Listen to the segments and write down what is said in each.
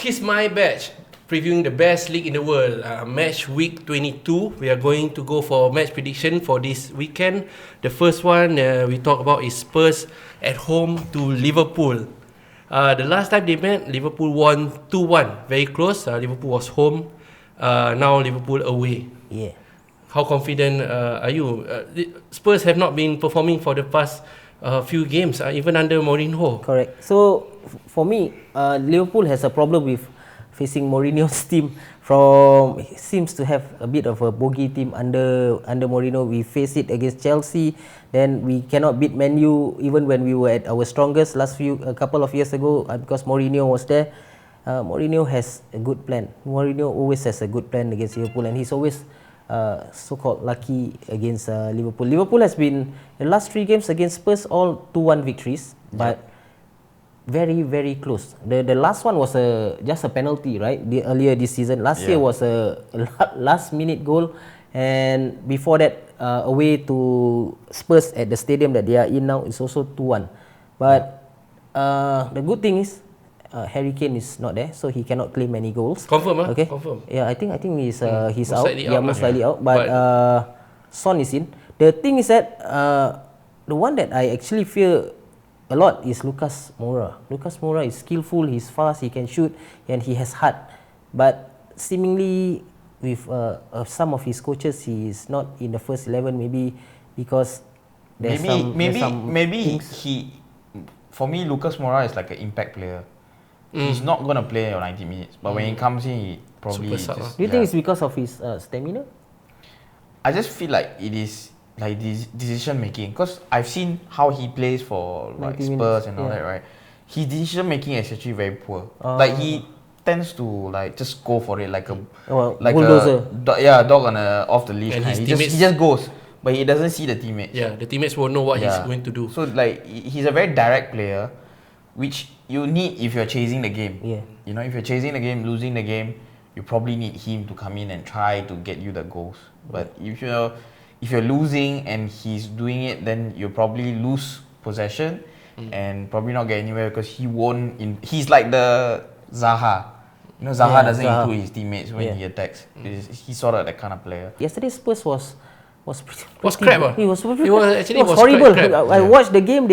Kiss My Badge, previewing the best league in the world. Match week 22. We are going to go for match prediction for this weekend. The first one we talk about is Spurs at home to Liverpool. The last time they met, Liverpool won 2-1. Very close. Liverpool was home. Now Liverpool away. Yeah. How confident are you? Spurs have not been performing for the past few games, even under Mourinho. Correct. So for me, Liverpool has a problem with facing Mourinho's team. He seems to have a bit of a bogey team under Mourinho. We face it against Chelsea, then we cannot beat Man U even when we were at our strongest a couple of years ago because Mourinho was there. Mourinho has a good plan. Mourinho always has a good plan against Liverpool, and he's always so-called lucky against Liverpool. Liverpool has been the last 3 games against Spurs all 2-1 victories, but very, very close. The last one was just a penalty, right? Earlier this season. Last year was a last-minute goal, and before that, away to Spurs at the stadium that they are in now is also 2-1. But the good thing is Harry Kane is not there, so he cannot claim any goals. Confirm, okay? Confirm. Yeah, I think he's most out. Most likely out. But Son is in. The thing is that the one that I actually fear a lot is Lucas Moura. Lucas Moura is skillful, he's fast, he can shoot, and he has heart. But seemingly, with some of his coaches, he is not in the first 11. Maybe because there's some he. For me, Lucas Moura is like an impact player. He's not gonna play 90 minutes, but when he comes in, he probably. Do you think it's because of his stamina? I just feel like it is like this decision making, because I've seen how he plays for like Spurs and all that, right? His decision making is actually very poor. Like he tends to like just go for it like a bulldozer. Dog on off the leash. He just goes, but he doesn't see the teammates. Yeah, the teammates won't know what he's going to do. So like he's a very direct player, which you need if you're chasing the game. Yeah. You know, if you're chasing the game, losing the game, you probably need him to come in and try to get you the goals. But if you're losing and he's doing it, then you'll probably lose possession and probably not get anywhere because he won't. He's like the Zaha. You know, Zaha doesn't include his teammates when he attacks. He's sort of that kind of player. Yesterday Spurs was crap. It was horrible. Crap. I watched the game.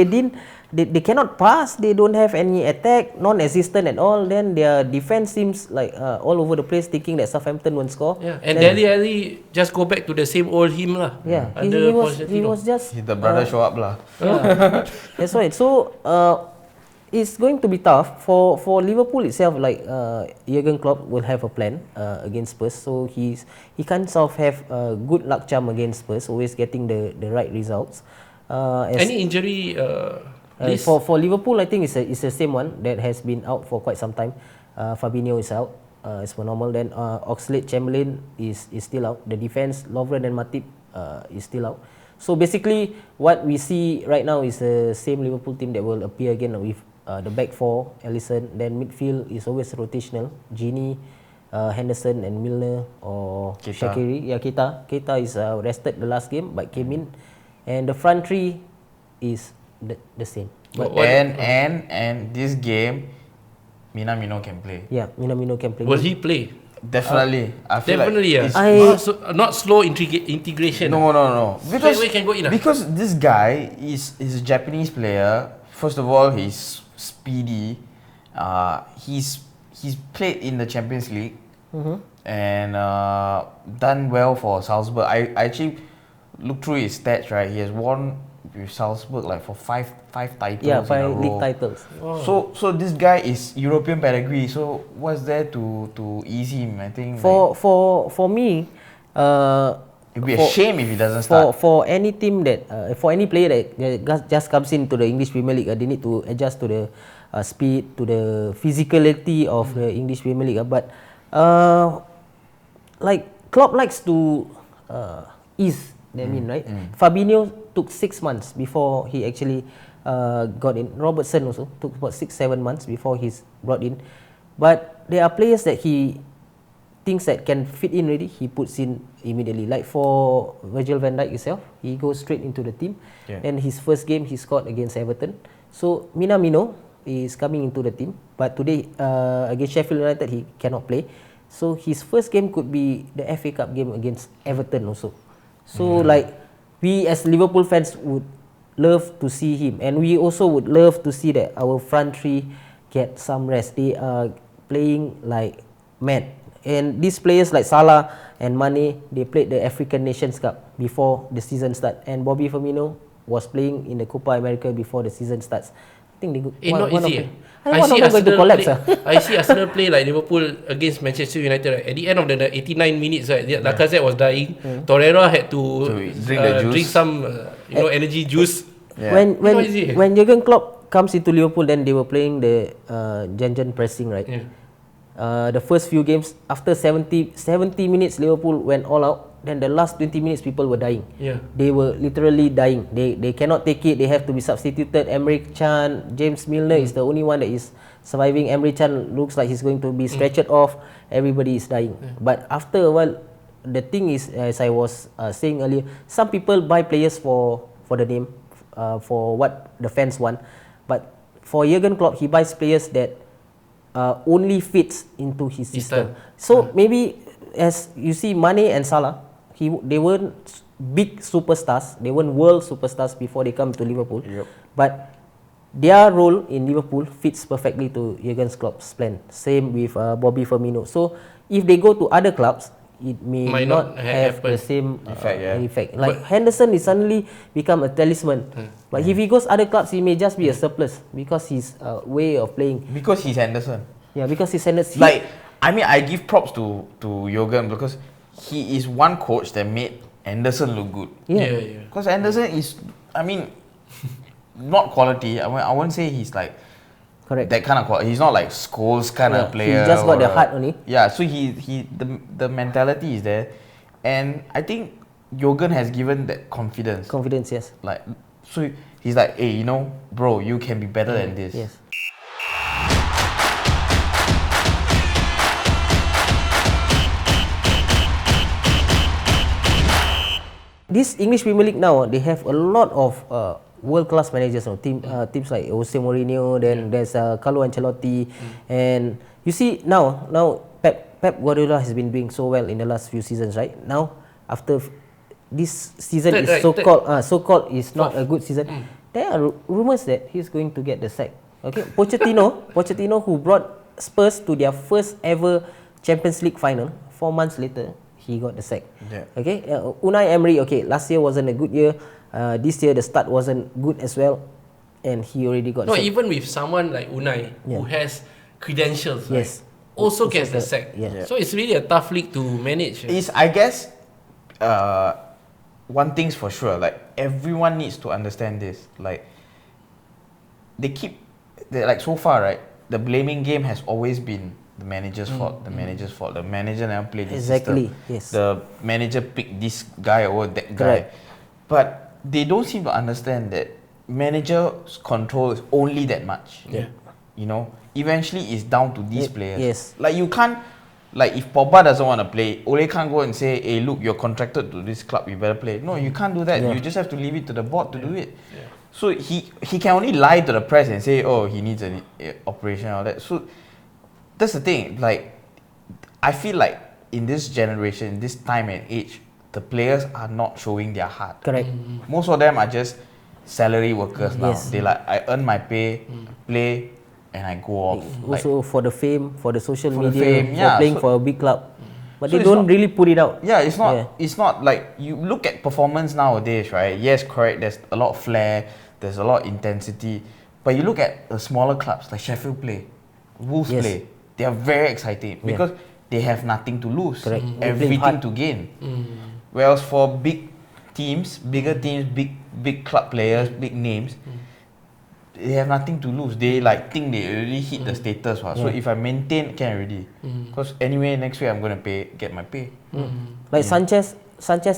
They cannot pass. They don't have any attack, non-existent at all. Then their defense seems like all over the place, thinking that Southampton won't score. Yeah, and Dele Alli just go back to the same old him lah. Yeah, he was just. The brother show up lah. Yeah, that's right. So it's going to be tough for Liverpool itself. Like Jurgen Klopp will have a plan against Spurs, so he can't sort of have a good luck charm against Spurs, always getting the right results. Any injury? For Liverpool, I think it's the same one that has been out for quite some time. Fabinho is out, as per normal. Then Oxlade-Chamberlain is still out. The defense, Lovren and Matip is still out. So basically, what we see right now is the same Liverpool team that will appear again with the back four, Alisson. Then midfield is always rotational. Gini, Henderson and Milner or Shaqiri. Yeah, Keita is rested the last game but came in. And the front three is the same. But and this game, Minamino can play. Yeah, Minamino can play. Will he play? Definitely. I feel definitely, like not slow integration. No. Because can go in. Because this guy is a Japanese player. First of all, he's speedy. He's played in the Champions League and done well for Salzburg. I actually looked through his stats. Right, he has won with Salzburg like for five titles. Yeah, 5 in a row. league titles. Oh. So this guy is European pedigree. So what's there to ease him? I think for me, it'd be a shame if he doesn't start. For any team for any player that just comes into the English Premier League, they need to adjust to the speed, to the physicality of the English Premier League. But like Klopp likes to ease them in, right? Fabinho took 6 months before he actually got in. Robertson also took about 6-7 months before he's brought in. But there are players that he thinks that can fit in already, he puts in immediately. Like for Virgil van Dijk itself, he goes straight into the team. And his first game he scored against Everton. So Minamino is coming into the team, but today against Sheffield United he cannot play. So his first game could be the FA Cup game against Everton also. So like we as Liverpool fans would love to see him, and we also would love to see that our front three get some rest. They are playing like mad, and these players like Salah and Mane, they played the African Nations Cup before the season start, and Bobby Firmino was playing in the Copa America before the season starts. I think they go, not easy. I see going to collapse. I see Arsenal play like Liverpool against Manchester United. Right? At the end of the 89 minutes, right, Lacazette was dying. Torreira had to drink some energy juice. Yeah. When Jurgen Klopp comes into Liverpool, then they were playing the Gen pressing, right? Yeah. The first few games, after 70 minutes, Liverpool went all out. Then the last 20 minutes, people were dying. Yeah. They were literally dying. They cannot take it. They have to be substituted. Emre Can, James Milner is the only one that is surviving. Emre Can looks like he's going to be stretched off. Everybody is dying. But after a while, the thing is, as I was saying earlier, some people buy players for the name, for what the fans want. But for Jurgen Klopp, he buys players that only fits into his system. So maybe, as you see, Mane and Salah, they weren't big superstars. They weren't world superstars before they come to Liverpool. Yep. But their role in Liverpool fits perfectly to Jurgen Klopp's plan. Same with Bobby Firmino. So if they go to other clubs, it may not have the same effect. Like Henderson is suddenly become a talisman. But if he goes other clubs, he may just be a surplus because his way of playing. Because he's Henderson. Yeah, because he's Henderson. Like, I mean, I give props to Jurgen because he is one coach that made Henderson look good. Yeah. Because Henderson is, I mean, not quality. I won't say he's like correct. That kind of quality. He's not like Scholes kind of player. He just got the heart only. Yeah, so the mentality is there, and I think Jurgen has given that confidence. Confidence, yes. Like, so he's like, hey, bro, you can be better than this. Yes. This English Premier League now, they have a lot of world-class managers now. Teams like Jose Mourinho, then there's Carlo Ancelotti, and you see now Pep Guardiola has been doing so well in the last few seasons, right? Now after this season is so-called is not a good season. There are rumors that he's going to get the sack. Okay, Pochettino, who brought Spurs to their first ever Champions League final, 4 months later, he got the sack. Yeah. Okay, Unai Emery. Okay, last year wasn't a good year. This year the start wasn't good as well, and he already got. No, sack. even with someone like Unai who has credentials, yes, right, also gets the sack. Yeah. So it's really a tough league to manage. Is, I guess, one thing's for sure. Like, everyone needs to understand this. Like, like so far, right? The blaming game has always been the manager's fault. The manager's fault. The manager never played the system. Yes. The manager picked this guy over that Correct. guy. But they don't seem to understand that manager's control is only that much. Yeah. Eventually it's down to these players. Yes. Like, you can't, like, if Pogba doesn't want to play, Ole can't go and say, hey, look, you're contracted to this club, you better play. No, you can't do that. Yeah. You just have to leave it to the board to do it. Yeah. So he can only lie to the press and say, oh, he needs an operation and all that. So that's the thing. Like, I feel like in this generation, this time and age, the players are not showing their heart. Correct. Most of them are just salary workers now. Yes. They like, I earn my pay, play, and I go off. Also for the fame, for the social For the media, fame, for yeah. playing So- for a big club. But So they it's don't not- really put it out. Yeah, it's not. Yeah. It's not like you look at performance nowadays, right? Yes, correct. There's a lot of flair. There's a lot of intensity. But you look at the smaller clubs like Sheffield play, Wolves Yes. play. They are very exciting because they have nothing to lose, Correct. They play everything hard. to gain. Whereas for bigger teams, big club players, big names, they have nothing to lose. They like think they already hit the status. So if I maintain, can already. Because anyway, next week I'm gonna get my pay. Like Sanchez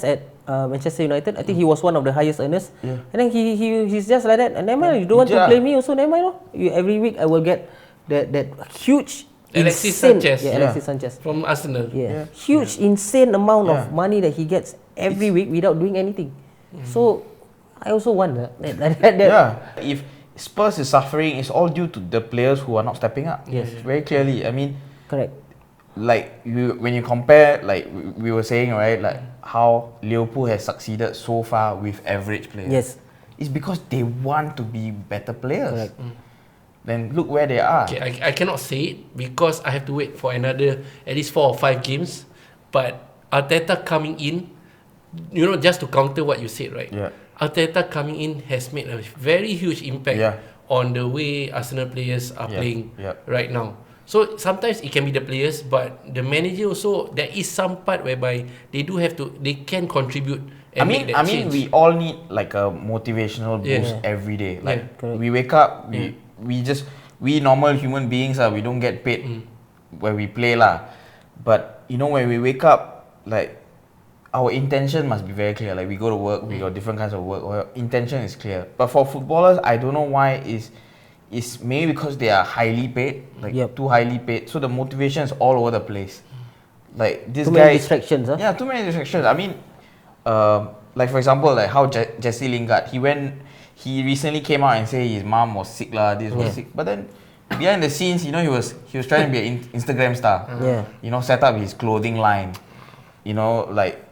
at Manchester United, I think he was one of the highest earners. Yeah. And then he's just like that. And never mind, you don't want to Yeah. play me also, never mind. Every week I will get that huge Alexis insane, Sanchez. Yeah, Yeah. Alexis Sanchez. From Arsenal. Yeah. Huge, insane amount of Yeah. money that he gets every week without doing anything. So I also wonder that Yeah. Spurs is suffering is all due to the players who are not stepping up. Yes. Very clearly. I mean, Correct. like when you compare, like we were saying, right, like how Liverpool has succeeded so far with average players. Yes. It's because they want to be better players. Correct. Then look where they are. Okay, I cannot say it because I have to wait for another at least 4 or 5 games. But Arteta coming in, you know, just to counter what you said, right? Yeah. Arteta coming in has made a very huge impact on the way Arsenal players are playing right now. So sometimes it can be the players, but the manager also, there is some part whereby they can contribute and make that change. we all need like a motivational boost every day. Like we wake up, we normal human beings we don't get paid when we play lah. But you know, when we wake up, like our intention must be very clear. Like we go to work, we got different kinds of work. Our intention is clear. But for footballers, I don't know why is maybe because they are highly paid, like too highly paid. So the motivation is all over the place. Like this too guy, many distractions. Huh? Yeah, too many distractions. I mean, like for example, like how Jesse Lingard, he recently came out and said his mom was sick lah, this was sick. But then behind the scenes, you know, he was trying to be an Instagram star. You know, set up his clothing line. You know, like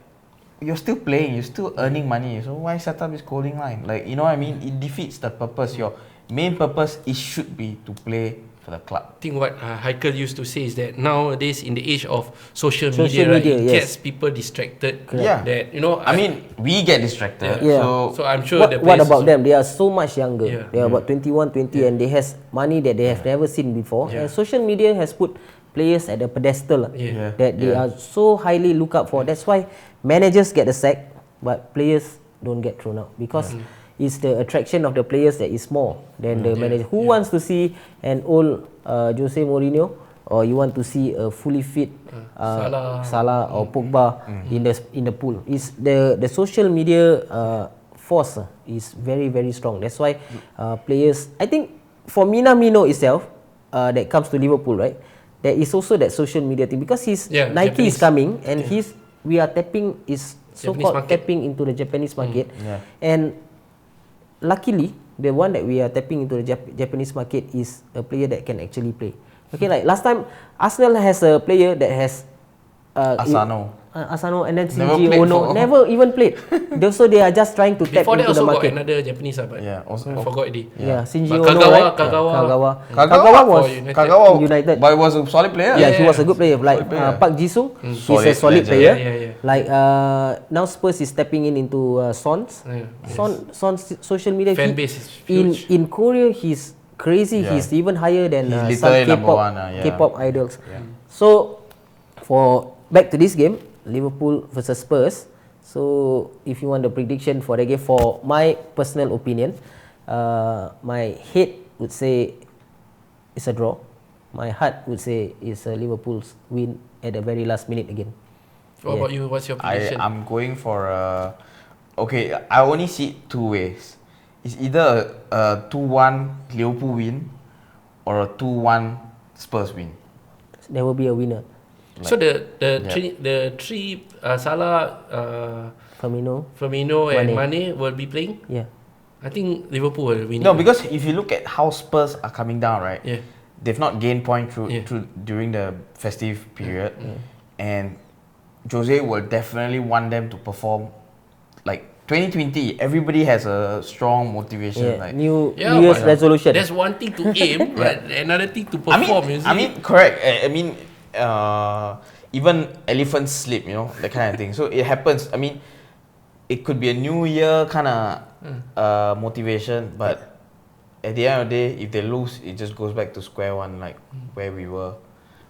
you're still playing, you're still earning money. So why set up his clothing line? Like, you know what I mean? It defeats the purpose. Your main purpose should be to play for the club. I think what Heikel used to say is that nowadays in the age of social media, right, it gets people distracted. Yeah. That, you know, I mean, we get distracted. So I'm sure what about them? They are so much younger. Yeah. They are about 21, 20 and they has money that they have never seen before. And social media has put players at a pedestal that they are so highly looked up for. That's why managers get the sack, but players don't get thrown out because it's the attraction of the players that is more than the manager. Who wants to see an old Jose Mourinho, or you want to see a fully fit Salah or Pogba in the pool? Is the social media force is very, very strong. That's why players, I think for Minamino itself, that comes to Liverpool, right? There is also that social media thing because Nike is coming and we are tapping tapping into the Japanese market, and luckily the one that we are tapping into the Japanese market is a player that can actually play. Okay, like last time Arsenal has a player that has Asano and then Shinji Ono never even played. So they are just trying to tap before into the market. Got another Japanese but I forgot it. Shinji But Ono, right? Kagawa was United. But he was a solid player. Yeah, he was a good player. Like Park Jisoo, he's a solid player. Like now Spurs is stepping into Son's. Son's social media fan base is huge. In Korea, he's crazy. He's even higher than some K-pop idols. So for back to this game, Liverpool versus Spurs. So if you want the prediction for the game, for my personal opinion, my head would say it's a draw. My heart would say it's a Liverpool's win at the very last minute again. What about you? What's your prediction? I'm going for okay, I only see it two ways. It's either a 2-1 Liverpool win or a 2-1 Spurs win. There will be a winner. So the three Salah, Firmino and Mane will be playing. Yeah, I think Liverpool will win. No, because if you look at how Spurs are coming down, right? Yeah. They've not gained point through during the festive period, and Jose will definitely want them to perform. Like 2020, everybody has a strong motivation. Like New Year's resolution. There's one thing to aim, but another thing to perform. I mean, correct. I mean, even elephants sleep, you know, that kind of thing. So it happens. I mean, it could be a new year kind of motivation, but at the end of the day, if they lose, it just goes back to square one, like where we were.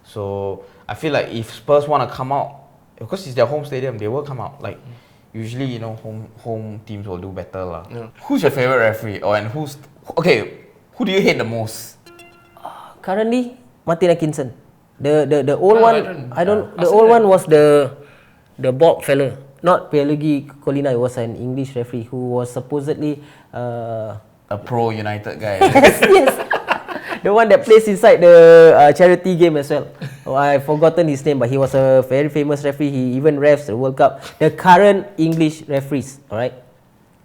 So I feel like if Spurs want to come out, because it's their home stadium, they will come out. Like usually, you know, home teams will do better lah. Who's your favorite referee? Or and who do you hate the most? Currently, Martin Atkinson. The old one, I don't. The old one was the bald fella, not Pierluigi Collina. It was an English referee who was supposedly a pro United guy. yes. The one that plays inside the charity game as well. I've forgotten his name, but he was a very famous referee. He even refs the World Cup. The current English referees, alright,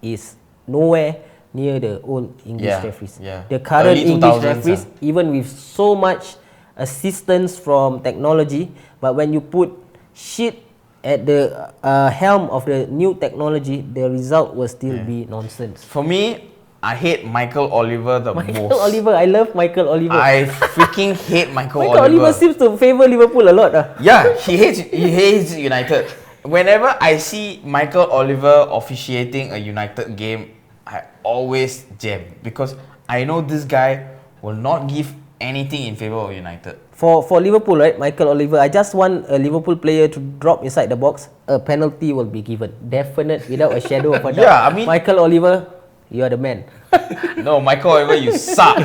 is nowhere near the old English Yeah, referees. yeah. The current Early English 2000s, referees, even with so much assistance from technology, but when you put shit at the helm of the new technology, the result will still be nonsense. For me, I hate Michael Oliver the Michael most. Oliver, I love Michael Oliver. I freaking hate Michael Oliver seems to favour Liverpool a lot. Yeah, he hates United. Whenever I see Michael Oliver officiating a United game, I always jam because I know this guy will not give anything in favour of United. For Liverpool, right, Michael Oliver, I just want a Liverpool player to drop inside the box, a penalty will be given. Definite, without a shadow of a doubt. Yeah, I mean, Michael Oliver, you are the man. no, Michael Oliver, you suck.